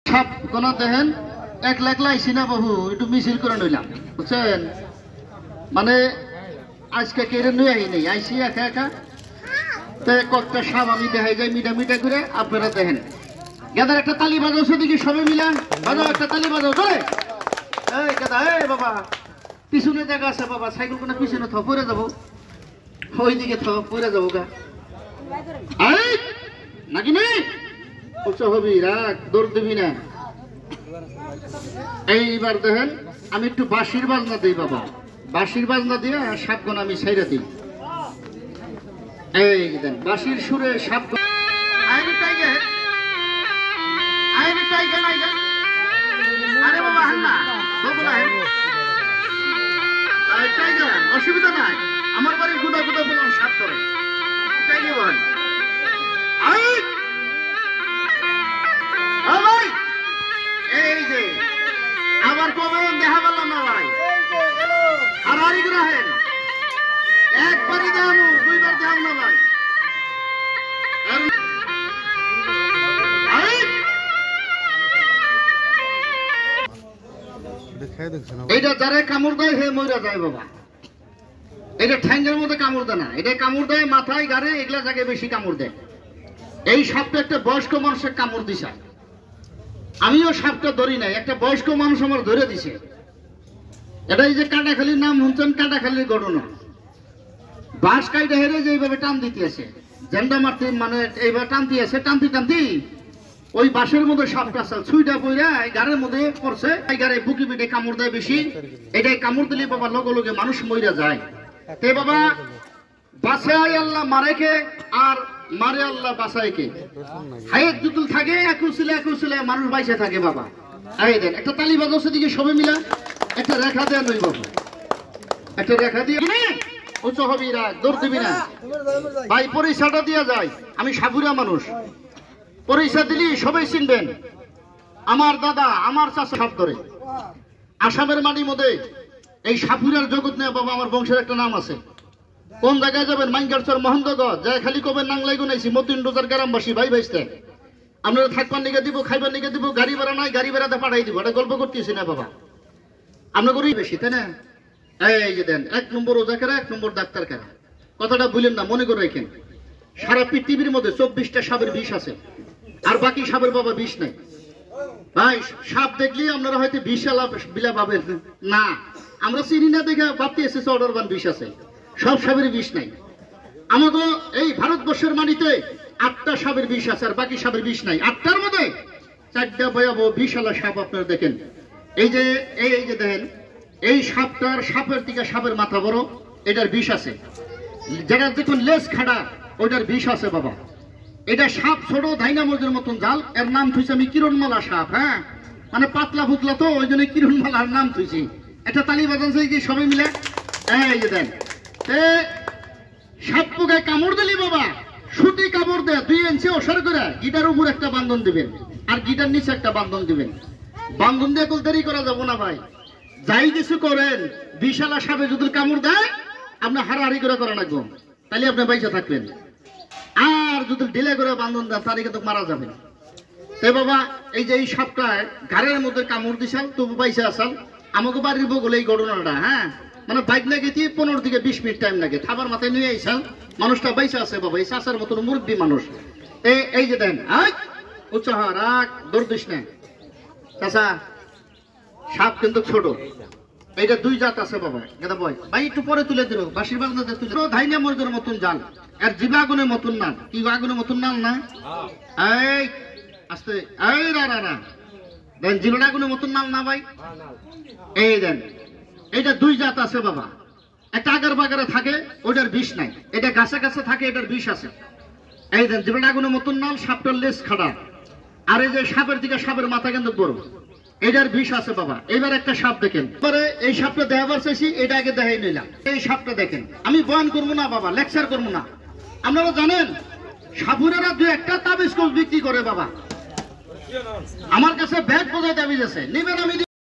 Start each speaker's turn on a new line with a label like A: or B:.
A: সাপ কোন দেখেন একলা একলা আইসি না বহু একটু মিছিল করে নইলাম বুঝছেন মানে আজকে কেড়ে নিয়ে আই নেই আইসি একা একা তো কয়েকটা সাপ আমি দেখাই যাই মিটা মিটা করে আপনারা দেখেন গাদার একটা তালি বাজাও সেদিকে সবাই মিলান বাজাও একটা তালি বাজাও ধরে এই গাদা এই বাবা পিছনে জায়গা আছে বাবা সাইকেল কোনা পিছনে থ পড়ে যাবো ওইদিকে থ পড়ে যাবো গা এই নাকি নেই উচ্চ হবি রাখ দৌড় দিবি না এইবার দেখেন আমি একটু বাঁশির বাজনা দিই বাবা বাঁশির বাজনা দিয়ে সাপগণ আমি ছাইরা দিই এই দেন বাঁশির সুরে সাপগণ আরে বাবা হান্না অসুবিধা নাই আমার বাড়ির গুদা গুদা বললাম সাপ করে টাইগে বল এই যে আবার কবে দেখা বললাম না ভাই আর আরি গ্রাহেন একবারই দাম দুইবার দাম না ভাই এইটা যারা কামড় দেয় হে মইরা যায় বাবা এটা ঠ্যাঙ্গের মধ্যে কামড় দেয় না এটা কামড় দেয় মাথায় গাড়ে এগুলা জায়গায় বেশি কামড় দেয় এই সাপটা একটা বয়স্ক মানুষের কামড় দিছে আমিও সাপটা ধরি নাই একটা বয়স্ক মানুষ আমার ধরে দিছে এটা এই যে কাটাখালির নাম শুনছেন কাটাখালির ঘটনা বাঁশ কাইটা হেরে যে এইভাবে টান দিতে আছে জেন্ডা মারতে মানে এইভাবে টানতে আছে টানতে টানতে ওই বাঁশের মধ্যে সাপটা আছে ছুইটা পইরা গাড়ের মধ্যে পড়ছে এই গাড়ে বুকি পিঠে কামড় দেয় বেশি এটাই কামড় দিলে বাবা লগে লগে মানুষ মইরা যায় তে বাবা বাঁচায় আল্লাহ মারেকে আর মারে আল্লাহ বাঁচায়কে হায়াত যুতুল থাকে একুশিলে মানুষ বাইসে থাকে বাবা এই দেন একটা তালি বাজাও সেদিকে সবে মিলা একটা রেখা দেন ওই বাবা একটা রেখা দিয়ে উচ্চ হবি রাখ দৌড় দিবি না ভাই পরিচয়টা দিয়ে যায় আমি সাপুরা মানুষ পরিচয় দিলি সবাই চিনবেন আমার দাদা আমার চাচা সাপ ধরে আসামের মাটির মধ্যে এই সাপুরার জগৎ নিয়ে বাবা আমার বংশের একটা নাম আছে কোন জায়গায় যাবেন মাইনগারচর মহেন্দ্রগঞ্জ যায় খালি কবেন নাংলাই গুনাইছি মতিন রোজার গ্রামবাসী ভাই ভাইস্তে আপনারা থাকবার নিকে দিব খাইবার নিকে দিব গাড়ি ভাড়া নাই গাড়ি ভাড়াতে পাঠাই দিব এটা গল্প করতেছি না বাবা আমরা করি বেশি তাই না এই যে দেন 1 নম্বর ওজা কারা 1 নম্বর ডাক্তার কারা কথাটা ভুলেন না মনে করে রাখেন সারা পৃথিবীর মধ্যে 24টা সাপের বিষ আছে আর বাকি সাপের বাবা বিষ নাই ভাই সাপ দেখলে আপনারা হয়তো বিষ বিলা পাবেন না আমরা চিনি না দেখে ভাবতে এসেছে অর্ডারবান বিষ আছে সব সাপের বিষ নাই আমাদের এই ভারতবর্ষের মাটিতে 8টা সাপের বিষ আছে আর বাকি সাপের বিষ নাই 8টার মধ্যে 4টা ভয়াবহ বিশালা সাপ আপনারা দেখেন এই যে দেখেন এই সাপের দিকে সাপের মাথা বড় এটার বিষ আছে যেটা দেখুন লেজ খাড়া ওইটার বিষ আছে বাবা এটা সাপ ছোট ধাইনামজের মতন জাল এর নাম থুইছে আমি কিরণমালা সাপ হ্যাঁ মানে পাতলা ফুতলা তো ওই জন্য কিরণমালার নাম থুইছি একটা তালি বাজানছে কি সবাই মিলে এই যে দেন সাপ পোকায় কামড় দিলি বাবা সুতি কামড় দেয় 2 ইঞ্চি ওসার করে গিটার উপর একটা বান্ধন দিবেন আর গিটার নিচে একটা বান্ধন দিবেন বান্ধন দিয়ে কল দেরি করা যাবো না ভাই যাই কিছু করেন বিশালা সাপে যদি কামড় দেয় আপনি হারাহারি করে করা লাগবো তাহলে আপনি বাইচা থাকবেন আর যদি ডিলে করে বান্ধন দেন তাহলে কিন্তু মারা যাবেন তাই বাবা এই যে এই সাপটায় ঘাড়ের মধ্যে কামড় দিছাল তবু বাইসা আসাল আমাকে বাড়ির বগলে এই ঘটনাটা হ্যাঁ মানে বাইক লাগে 15 থেকে 20 মিনিট টাইম লাগে খাবার মাথায় নিয়ে আইসাল মানুষটা বাইসা আছে বাবা এই চাষার মতন মুরব্বী মানুষ এই যে দেন উচ্চ রাখ দৌড় দিস না চাষা সাপ কিন্তু ছোট এইটা 2 জাত আছে বাবা এটা ভাই একটু পরে তুলে দিল বাঁশির বাজনা তুলে ধাইনা মর্গের মতন জাল আর জীবাগুনের মতন না কি আগুনের মতন নাল না এই আস্তে এই রা দেন জিরোডাগুনের মতন নাল না ভাই এই দেন এটা 2 জাত আছে বাবা একটা আগার বাগারে থাকে ওইটার বিষ নাই এটা গাছে গাছে থাকে এটার বিষ আছে এই দেন জিরোডাগুনের মতন নাল সাপটার লেজ খাড়া আর এই যে সাপের দিকে সাপের মাথা কিন্তু বড় এটার বিষ আছে বাবা এবার একটা সাপ দেখেন পরে এই সাপটা দেখাবার চাইছি এটা আগে দেখাই নিলাম এই সাপটা দেখেন আমি বয়ান করবো না বাবা লেকচার করবো না আপনারা জানেন সাপুরেরা 2-1টা তাবিজ বিক্রি করে বাবা আমার কাছে ব্যাগ বোঝায় তাবিজ আছে নেবেন আমি